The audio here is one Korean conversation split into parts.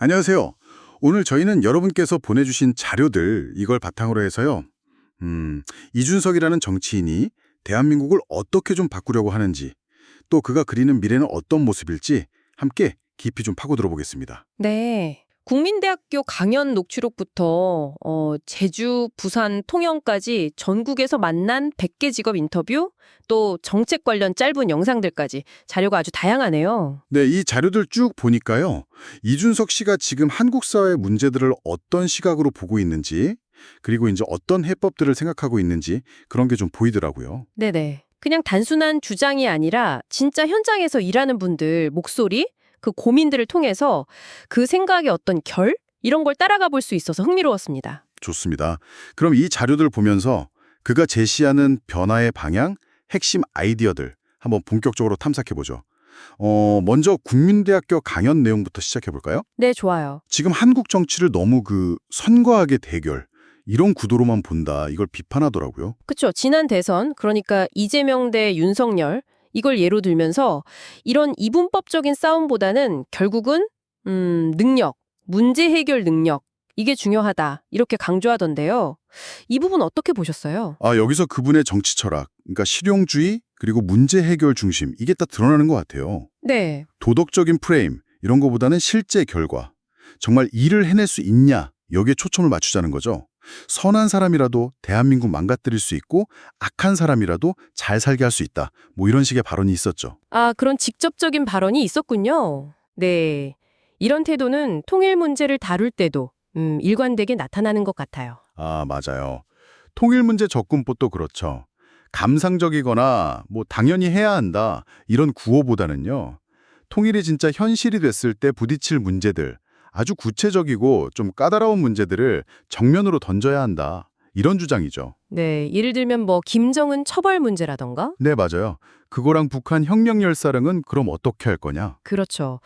안녕하세요. 오늘 저희는 여러분께서 보내주신 자료들 이걸 바탕으로 해서요. 이준석이라는 정치인이 대한민국을 어떻게 좀 바꾸려고 하는지 또 그가 그리는 미래는 어떤 모습일지 함께 깊이 좀 파고 들어보겠습니다. 네. 국민대학교 강연 녹취록부터 제주, 부산, 통영까지 전국에서 만난 100개 직업 인터뷰, 또 정책 관련 짧은 영상들까지 자료가 아주 다양하네요. 네, 이 자료들 쭉 보니까요. 이준석 씨가 지금 한국 사회 문제들을 어떤 시각으로 보고 있는지 그리고 이제 어떤 해법들을 생각하고 있는지 그런 게 좀 보이더라고요. 네네. 그냥 단순한 주장이 아니라 진짜 현장에서 일하는 분들 목소리, 그 고민들을 통해서 그 생각의 어떤 결? 이런 걸 따라가 볼 수 있어서 흥미로웠습니다. 좋습니다. 그럼 이 자료들 보면서 그가 제시하는 변화의 방향, 핵심 아이디어들 한번 본격적으로 탐색해보죠. 먼저 국민대학교 강연 내용부터 시작해볼까요? 네, 좋아요. 지금 한국 정치를 너무 선거학의 대결, 이런 구도로만 본다, 이걸 비판하더라고요. 그쵸. 지난 대선, 그러니까 이재명 대 윤석열, 이걸 예로 들면서 이런 이분법적인 싸움보다는 결국은 능력, 문제 해결 능력, 이게 중요하다. 이렇게 강조하던데요. 이 부분 어떻게 보셨어요? 여기서 그분의 정치 철학, 그러니까 실용주의, 그리고 문제 해결 중심, 이게 딱 드러나는 것 같아요. 네. 도덕적인 프레임, 이런 거보다는 실제 결과, 정말 일을 해낼 수 있냐, 여기에 초점을 맞추자는 거죠. 선한 사람이라도 대한민국 망가뜨릴 수 있고 악한 사람이라도 잘 살게 할 수 있다. 뭐 이런 식의 발언이 있었죠. 아, 그런 직접적인 발언이 있었군요. 네. 이런 태도는 통일 문제를 다룰 때도 일관되게 나타나는 것 같아요. 맞아요. 통일 문제 접근법도 그렇죠. 감상적이거나 뭐 당연히 해야 한다 이런 구호보다는요. 통일이 진짜 현실이 됐을 때 부딪힐 문제들, 아주 구체적이고 좀 까다로운 문제들을 정면으로 던져야 한다. 이런 주장이죠. 네. 예를 들면 뭐 김정은 처벌 문제라던가? 네, 맞아요. 그거랑 북한 혁명 열사랑은 그럼 어떻게 할 거냐? 그렇죠.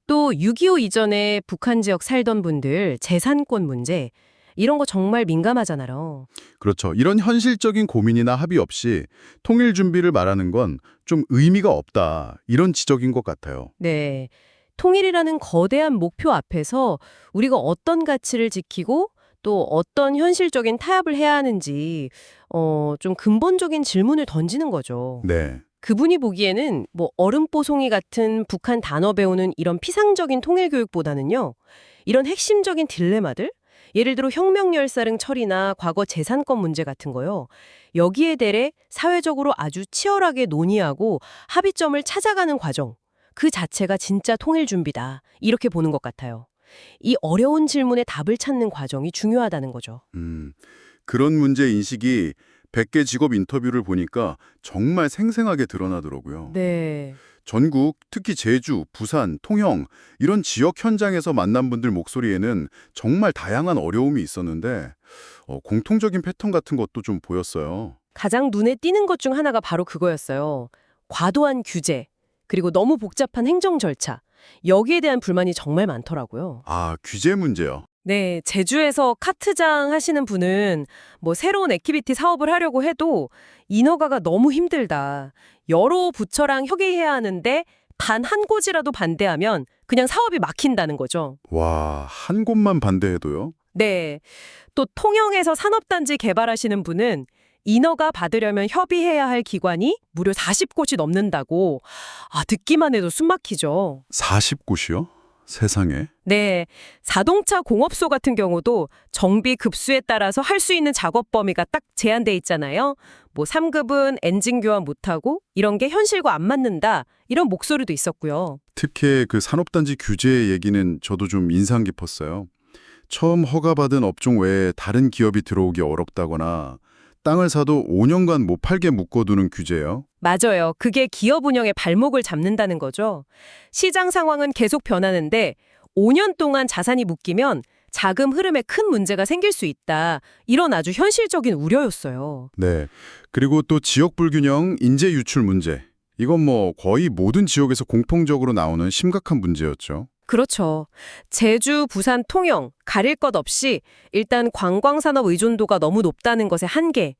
또 6.25 이전에 북한 지역 살던 분들 재산권 문제 이런 거 정말 민감하잖아요. 그렇죠. 이런 현실적인 고민이나 합의 없이 통일 준비를 말하는 건 좀 의미가 없다. 이런 지적인 것 같아요. 네. 통일이라는 거대한 목표 앞에서 우리가 어떤 가치를 지키고 또 어떤 현실적인 타협을 해야 하는지 좀 근본적인 질문을 던지는 거죠. 네. 그분이 보기에는 뭐 얼음뽀송이 같은 북한 단어 배우는 이런 피상적인 통일 교육보다는요. 이런 핵심적인 딜레마들? 예를 들어 혁명열사릉 처리나 과거 재산권 문제 같은 거요. 여기에 대해 사회적으로 아주 치열하게 논의하고 합의점을 찾아가는 과정. 그 자체가 진짜 통일 준비다. 이렇게 보는 것 같아요. 이 어려운 질문에 답을 찾는 과정이 중요하다는 거죠. 그런 문제 인식이 100개 직업 인터뷰를 보니까 정말 생생하게 드러나더라고요. 네. 전국, 특히 제주, 부산, 통영 이런 지역 현장에서 만난 분들 목소리에는 정말 다양한 어려움이 있었는데 공통적인 패턴 같은 것도 좀 보였어요. 가장 눈에 띄는 것 중 하나가 바로 그거였어요. 과도한 규제, 그리고 너무 복잡한 행정 절차. 여기에 대한 불만이 정말 많더라고요. 규제 문제요. 네, 제주에서 카트장 하시는 분은 뭐 새로운 액티비티 사업을 하려고 해도 인허가가 너무 힘들다. 여러 부처랑 협의해야 하는데 단 한 곳이라도 반대하면 그냥 사업이 막힌다는 거죠. 와, 한 곳만 반대해도요? 네. 또 통영에서 산업단지 개발하시는 분은 인허가 받으려면 협의해야 할 기관이 무려 40곳이 넘는다고. 듣기만 해도 숨 막히죠. 40곳이요? 세상에. 네. 자동차 공업소 같은 경우도 정비 급수에 따라서 할 수 있는 작업 범위가 딱 제한돼 있잖아요. 뭐 3급은 엔진 교환 못하고 이런 게 현실과 안 맞는다. 이런 목소리도 있었고요. 특히 그 산업단지 규제 얘기는 저도 좀 인상 깊었어요. 처음 허가받은 업종 외에 다른 기업이 들어오기 어렵다거나 땅을 사도 5년간 못 팔게 묶어두는 규제요. 맞아요. 그게 기업 운영의 발목을 잡는다는 거죠. 시장 상황은 계속 변하는데 5년 동안 자산이 묶이면 자금 흐름에 큰 문제가 생길 수 있다. 이런 아주 현실적인 우려였어요. 네. 그리고 또 지역 불균형, 인재 유출 문제. 이건 뭐 거의 모든 지역에서 공통적으로 나오는 심각한 문제였죠. 그렇죠. 제주, 부산, 통영 가릴 것 없이 일단 관광산업 의존도가 너무 높다는 것의 한계,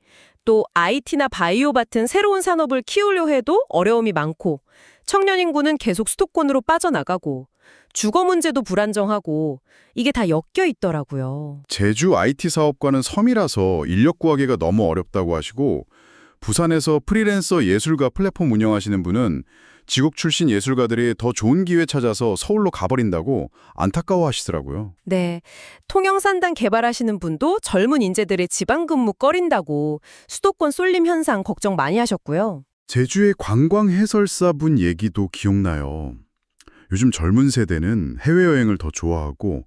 또 IT나 바이오 같은 새로운 산업을 키우려 해도 어려움이 많고 청년 인구는 계속 수도권으로 빠져나가고 주거 문제도 불안정하고 이게 다 엮여 있더라고요. 제주 IT 사업과는 섬이라서 인력 구하기가 너무 어렵다고 하시고 부산에서 프리랜서 예술가 플랫폼 운영하시는 분은 지국 출신 예술가들이 더 좋은 기회 찾아서 서울로 가버린다고 안타까워하시더라고요. 네, 통영산단 개발하시는 분도 젊은 인재들의 지방근무 꺼린다고 수도권 쏠림 현상 걱정 많이 하셨고요. 제주의 관광 해설사분 얘기도 기억나요. 요즘 젊은 세대는 해외여행을 더 좋아하고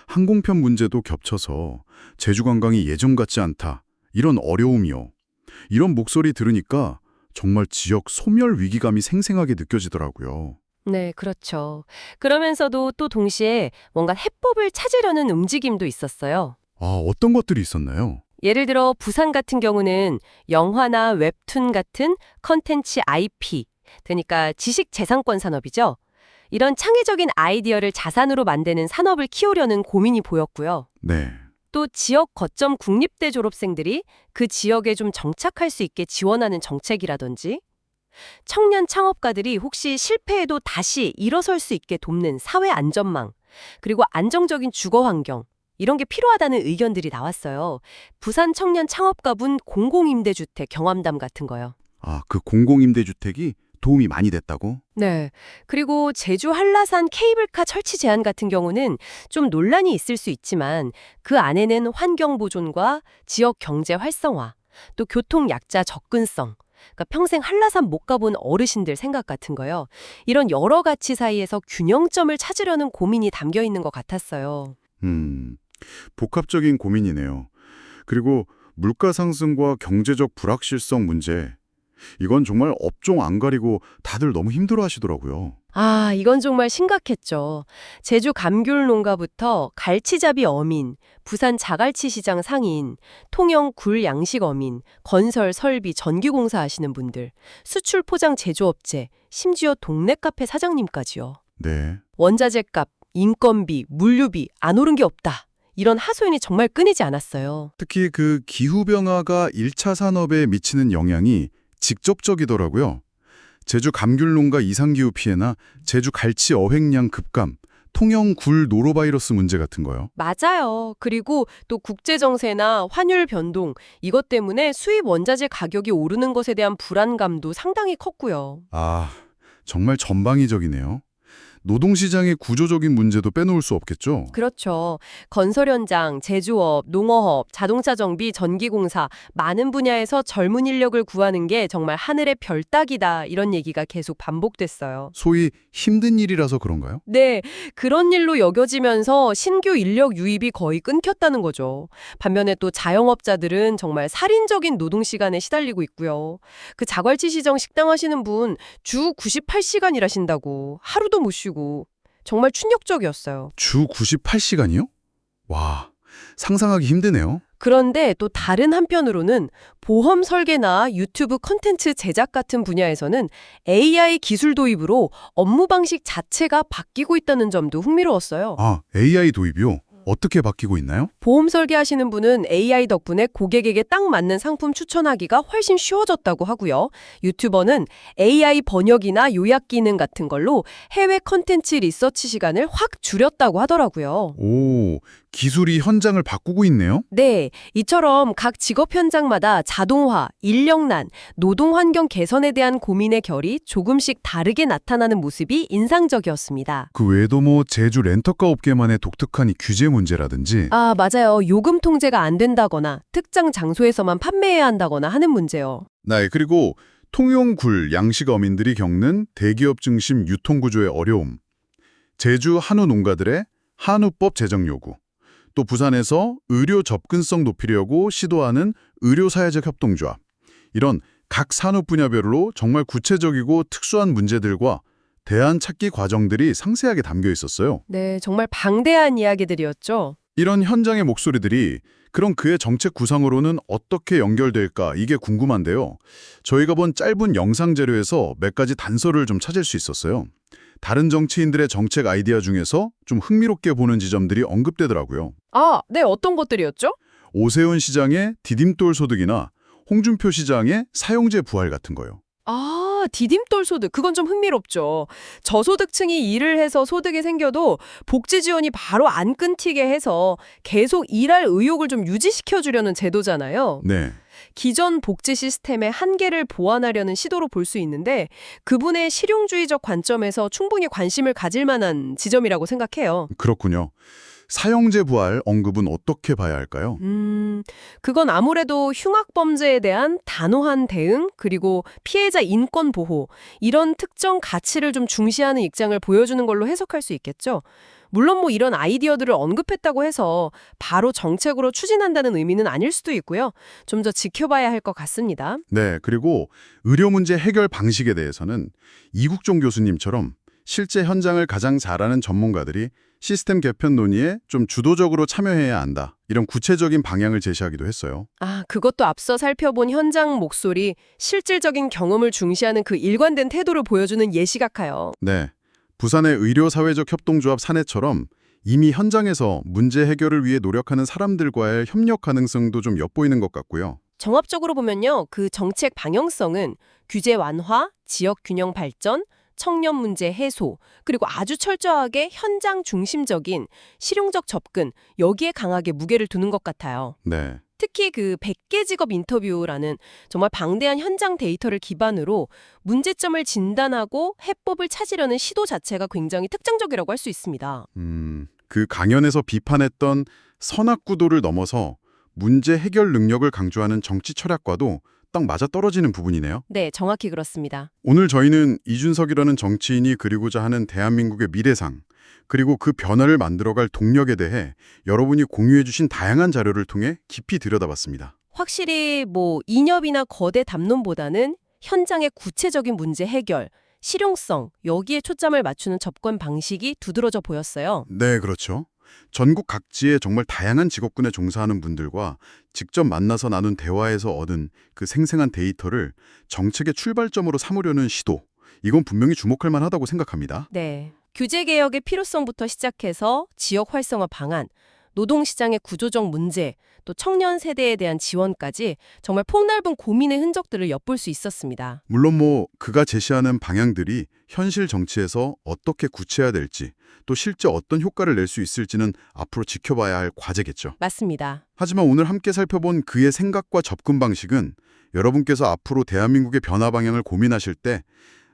항공편 문제도 겹쳐서 제주 관광이 예전 같지 않다. 이런 어려움이요. 이런 목소리 들으니까 정말 지역 소멸 위기감이 생생하게 느껴지더라고요. 네, 그렇죠. 그러면서도 또 동시에 뭔가 해법을 찾으려는 움직임도 있었어요. 아, 어떤 것들이 있었나요? 예를 들어 부산 같은 경우는 영화나 웹툰 같은 컨텐츠 IP, 그러니까 지식재산권 산업이죠. 이런 창의적인 아이디어를 자산으로 만드는 산업을 키우려는 고민이 보였고요. 네. 또 지역 거점 국립대 졸업생들이 그 지역에 좀 정착할 수 있게 지원하는 정책이라든지 청년 창업가들이 혹시 실패해도 다시 일어설 수 있게 돕는 사회 안전망, 그리고 안정적인 주거 환경, 이런 게 필요하다는 의견들이 나왔어요. 부산 청년 창업가분 공공임대주택 경험담 같은 거요. 아, 그 공공임대주택이 도움이 많이 됐다고? 네. 그리고 제주 한라산 케이블카 설치 제한 같은 경우는 좀 논란이 있을 수 있지만 그 안에는 환경 보존과 지역 경제 활성화, 또 교통 약자 접근성, 그러니까 평생 한라산 못 가본 어르신들 생각 같은 거요. 이런 여러 가치 사이에서 균형점을 찾으려는 고민이 담겨 있는 것 같았어요. 복합적인 고민이네요. 그리고 물가 상승과 경제적 불확실성 문제. 이건 정말 업종 안 가리고 다들 너무 힘들어 하시더라고요. 아, 이건 정말 심각했죠. 제주 감귤 농가부터 갈치잡이 어민, 부산 자갈치 시장 상인, 통영 굴 양식 어민, 건설 설비 전기공사 하시는 분들, 수출 포장 제조업체, 심지어 동네 카페 사장님까지요. 네. 원자재 값, 인건비, 물류비 안 오른 게 없다. 이런 하소연이 정말 끊이지 않았어요. 특히 그 기후변화가 1차 산업에 미치는 영향이 직접적이더라고요. 제주 감귤농가 이상기후 피해나 제주 갈치 어획량 급감, 통영 굴 노로바이러스 문제 같은 거요. 맞아요. 그리고 또 국제정세나 환율 변동, 이것 때문에 수입 원자재 가격이 오르는 것에 대한 불안감도 상당히 컸고요. 아, 정말 전방위적이네요. 노동시장의 구조적인 문제도 빼놓을 수 없겠죠? 그렇죠. 건설 현장, 제조업, 농어업, 자동차 정비, 전기공사 많은 분야에서 젊은 인력을 구하는 게 정말 하늘의 별 따기다 이런 얘기가 계속 반복됐어요. 소위 힘든 일이라서 그런가요? 네, 그런 일로 여겨지면서 신규 인력 유입이 거의 끊겼다는 거죠. 반면에 또 자영업자들은 정말 살인적인 노동 시간에 시달리고 있고요. 그 자갈치 시장 식당 하시는 분 주 98시간 일하신다고 하루도 못 쉬고 정말 충격적이었어요. 주 98시간이요? 와, 상상하기 힘드네요. 그런데 또 다른 한편으로는 보험 설계나 유튜브 콘텐츠 제작 같은 분야에서는 AI 기술 도입으로 업무 방식 자체가 바뀌고 있다는 점도 흥미로웠어요. 아, AI 도입이요? 어떻게 바뀌고 있나요? 보험 설계하시는 분은 AI 덕분에 고객에게 딱 맞는 상품 추천하기가 훨씬 쉬워졌다고 하고요. 유튜버는 AI 번역이나 요약 기능 같은 걸로 해외 콘텐츠 리서치 시간을 확 줄였다고 하더라고요. 오, 기술이 현장을 바꾸고 있네요? 네, 이처럼 각 직업 현장마다 자동화, 인력난, 노동 환경 개선에 대한 고민의 결이 조금씩 다르게 나타나는 모습이 인상적이었습니다. 그 외에도 뭐 제주 렌터카 업계만의 독특한 이 규제 문제라든지 아, 맞아요. 요금 통제가 안 된다거나 특정 장소에서만 판매해야 한다거나 하는 문제요. 네, 그리고 통용굴 양식 어민들이 겪는 대기업 중심 유통구조의 어려움, 제주 한우 농가들의 한우법 제정 요구, 또 부산에서 의료 접근성 높이려고 시도하는 의료사회적 협동조합, 이런 각 산업 분야별로 정말 구체적이고 특수한 문제들과 대안 찾기 과정들이 상세하게 담겨 있었어요. 네, 정말 방대한 이야기들이었죠. 이런 현장의 목소리들이 그럼 그의 정책 구상으로는 어떻게 연결될까 이게 궁금한데요. 저희가 본 짧은 영상 자료에서 몇 가지 단서를 좀 찾을 수 있었어요. 다른 정치인들의 정책 아이디어 중에서 좀 흥미롭게 보는 지점들이 언급되더라고요. 아, 네, 어떤 것들이었죠? 오세훈 시장의 디딤돌 소득이나 홍준표 시장의 사용제 부활 같은 거요. 아, 아, 디딤돌 소득. 그건 좀 흥미롭죠. 저소득층이 일을 해서 소득이 생겨도 복지 지원이 바로 안 끊기게 해서 계속 일할 의욕을 좀 유지시켜 주려는 제도잖아요. 네. 기존 복지 시스템의 한계를 보완하려는 시도로 볼 수 있는데 그분의 실용주의적 관점에서 충분히 관심을 가질 만한 지점이라고 생각해요. 그렇군요. 사형제 부활 언급은 어떻게 봐야 할까요? 그건 아무래도 흉악범죄에 대한 단호한 대응, 그리고 피해자 인권 보호, 이런 특정 가치를 좀 중시하는 입장을 보여주는 걸로 해석할 수 있겠죠. 물론 뭐 이런 아이디어들을 언급했다고 해서 바로 정책으로 추진한다는 의미는 아닐 수도 있고요. 좀 더 지켜봐야 할 것 같습니다. 네, 그리고 의료 문제 해결 방식에 대해서는 이국종 교수님처럼 실제 현장을 가장 잘 아는 전문가들이 시스템 개편 논의에 좀 주도적으로 참여해야 한다. 이런 구체적인 방향을 제시하기도 했어요. 아, 그것도 앞서 살펴본 현장 목소리, 실질적인 경험을 중시하는 그 일관된 태도를 보여주는 예시 같아요. 네, 부산의 의료사회적 협동조합 사내처럼 이미 현장에서 문제 해결을 위해 노력하는 사람들과의 협력 가능성도 좀 엿보이는 것 같고요. 종합적으로 보면요, 그 정책 방향성은 규제 완화, 지역 균형 발전, 청년 문제 해소, 그리고 아주 철저하게 현장 중심적인 실용적 접근, 여기에 강하게 무게를 두는 것 같아요. 네, 특히 그 100개 직업 인터뷰라는 정말 방대한 현장 데이터를 기반으로 문제점을 진단하고 해법을 찾으려는 시도 자체가 굉장히 특징적이라고 할 수 있습니다. 그 강연에서 비판했던 선악구도를 넘어서 문제 해결 능력을 강조하는 정치 철학과도 딱 맞아떨어지는 부분이네요. 네, 정확히 그렇습니다. 오늘 저희는 이준석이라는 정치인이 그리고자 하는 대한민국의 미래상, 그리고 그 변화를 만들어갈 동력에 대해 여러분이 공유해 주신 다양한 자료를 통해 깊이 들여다봤습니다. 확실히 뭐 인협이나 거대 담론보다는 현장의 구체적인 문제 해결, 실용성, 여기에 초점을 맞추는 접근 방식이 두드러져 보였어요. 네, 그렇죠. 전국 각지의 정말 다양한 직업군에 종사하는 분들과 직접 만나서 나눈 대화에서 얻은 그 생생한 데이터를 정책의 출발점으로 삼으려는 시도, 이건 분명히 주목할 만하다고 생각합니다. 네. 규제 개혁의 필요성부터 시작해서 지역 활성화 방안, 노동시장의 구조적 문제, 또 청년 세대에 대한 지원까지 정말 폭넓은 고민의 흔적들을 엿볼 수 있었습니다. 물론 그가 제시하는 방향들이 현실 정치에서 어떻게 구체화될지, 또 실제 어떤 효과를 낼 수 있을지는 앞으로 지켜봐야 할 과제겠죠. 맞습니다. 하지만 오늘 함께 살펴본 그의 생각과 접근 방식은 여러분께서 앞으로 대한민국의 변화 방향을 고민하실 때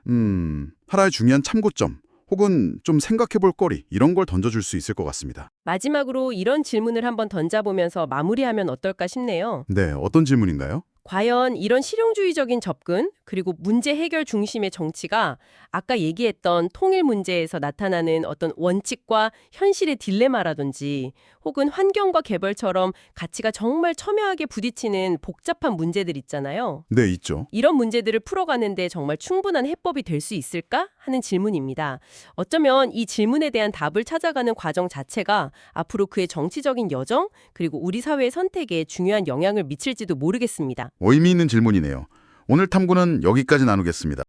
하나의 중요한 참고점 혹은 좀 생각해볼 거리 이런 걸 던져줄 수 있을 것 같습니다. 마지막으로 이런 질문을 한번 던져보면서 마무리하면 어떨까 싶네요. 네, 어떤 질문인가요? 과연 이런 실용주의적인 접근, 그리고 문제 해결 중심의 정치가 아까 얘기했던 통일 문제에서 나타나는 어떤 원칙과 현실의 딜레마라든지 혹은 환경과 개발처럼 가치가 정말 첨예하게 부딪히는 복잡한 문제들 있잖아요. 네, 있죠. 이런 문제들을 풀어가는데 정말 충분한 해법이 될 수 있을까 하는 질문입니다. 어쩌면 이 질문에 대한 답을 찾아가는 과정 자체가 앞으로 그의 정치적인 여정, 그리고 우리 사회의 선택에 중요한 영향을 미칠지도 모르겠습니다. 의미 있는 질문이네요. 오늘 탐구는 여기까지 나누겠습니다.